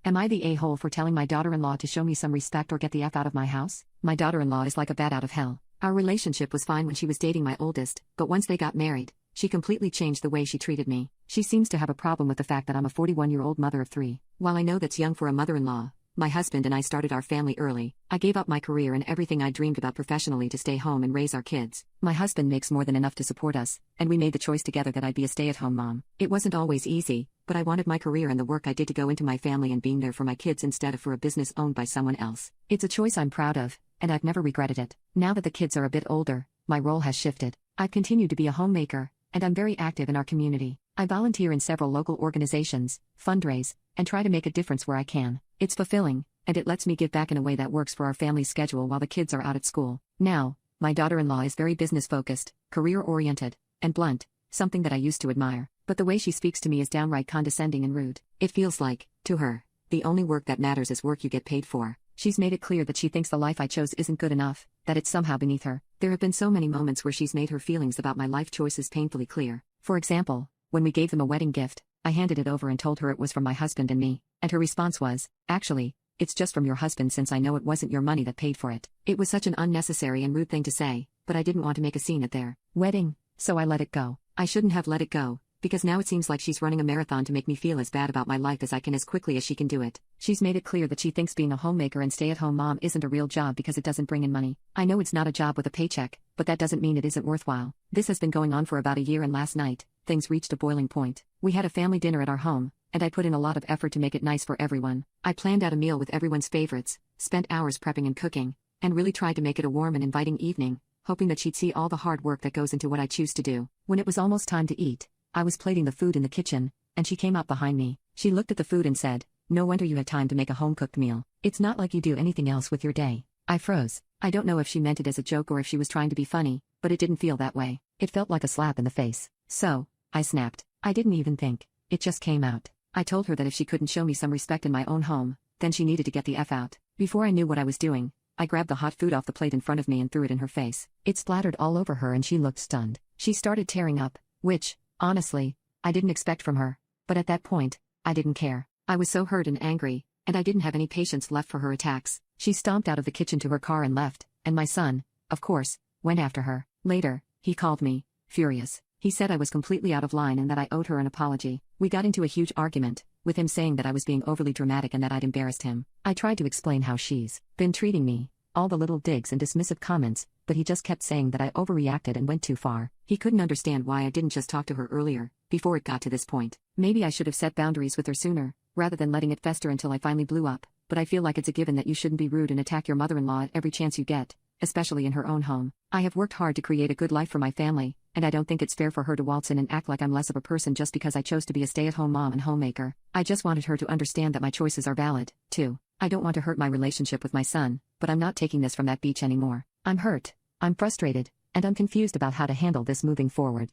Am I the a-hole for telling my daughter-in-law to show me some respect or get the F out of my house? My daughter-in-law is like a bat out of hell. Our relationship was fine when she was dating my oldest, but once they got married, she completely changed the way she treated me. She seems to have a problem with the fact that I'm a 41-year-old mother of 3. While I know that's young for a mother-in-law, my husband and I started our family early. I gave up my career and everything I dreamed about professionally to stay home and raise our kids. My husband makes more than enough to support us, and we made the choice together that I'd be a stay-at-home mom. It wasn't always easy, but I wanted my career and the work I did to go into my family and being there for my kids instead of for a business owned by someone else. It's a choice I'm proud of, and I've never regretted it. Now that the kids are a bit older, my role has shifted. I've continued to be a homemaker, and I'm very active in our community. I volunteer in several local organizations, fundraise, and try to make a difference where I can. It's fulfilling, and it lets me give back in a way that works for our family's schedule while the kids are out at school. Now, my daughter-in-law is very business-focused, career-oriented, and blunt, something that I used to admire. But the way she speaks to me is downright condescending and rude. It feels like, to her, the only work that matters is work you get paid for. She's made it clear that she thinks the life I chose isn't good enough, that it's somehow beneath her. There have been so many moments where she's made her feelings about my life choices painfully clear. For example, when we gave them a wedding gift, I handed it over and told her it was from my husband and me, and her response was, "Actually, it's just from your husband since I know it wasn't your money that paid for it." It was such an unnecessary and rude thing to say, but I didn't want to make a scene at their wedding, so I let it go. I shouldn't have let it go, because now it seems like she's running a marathon to make me feel as bad about my life as I can as quickly as she can do it. She's made it clear that she thinks being a homemaker and stay-at-home mom isn't a real job because it doesn't bring in money. I know it's not a job with a paycheck, but that doesn't mean it isn't worthwhile. This has been going on for about a year, and last night, things reached a boiling point. We had a family dinner at our home, and I put in a lot of effort to make it nice for everyone. I planned out a meal with everyone's favorites, spent hours prepping and cooking, and really tried to make it a warm and inviting evening, hoping that she'd see all the hard work that goes into what I choose to do. When it was almost time to eat, I was plating the food in the kitchen, and she came up behind me. She looked at the food and said, "No wonder you had time to make a home-cooked meal. It's not like you do anything else with your day." I froze. I don't know if she meant it as a joke or if she was trying to be funny, but it didn't feel that way. It felt like a slap in the face. So, I snapped. I didn't even think. It just came out. I told her that if she couldn't show me some respect in my own home, then she needed to get the F out. Before I knew what I was doing, I grabbed the hot food off the plate in front of me and threw it in her face. It splattered all over her and she looked stunned. She started tearing up, which, honestly, I didn't expect from her, but at that point, I didn't care. I was so hurt and angry, and I didn't have any patience left for her attacks. She stomped out of the kitchen to her car and left, and my son, of course, went after her. Later, he called me, furious. He said I was completely out of line and that I owed her an apology. We got into a huge argument, with him saying that I was being overly dramatic and that I'd embarrassed him. I tried to explain how she's been treating me, all the little digs and dismissive comments, but he just kept saying that I overreacted and went too far. He couldn't understand why I didn't just talk to her earlier, before it got to this point. Maybe I should have set boundaries with her sooner, rather than letting it fester until I finally blew up, but I feel like it's a given that you shouldn't be rude and attack your mother-in-law at every chance you get, especially in her own home. I have worked hard to create a good life for my family, and I don't think it's fair for her to waltz in and act like I'm less of a person just because I chose to be a stay-at-home mom and homemaker. I just wanted her to understand that my choices are valid, too. I don't want to hurt my relationship with my son, but I'm not taking this from that beach anymore. I'm hurt, I'm frustrated, and I'm confused about how to handle this moving forward.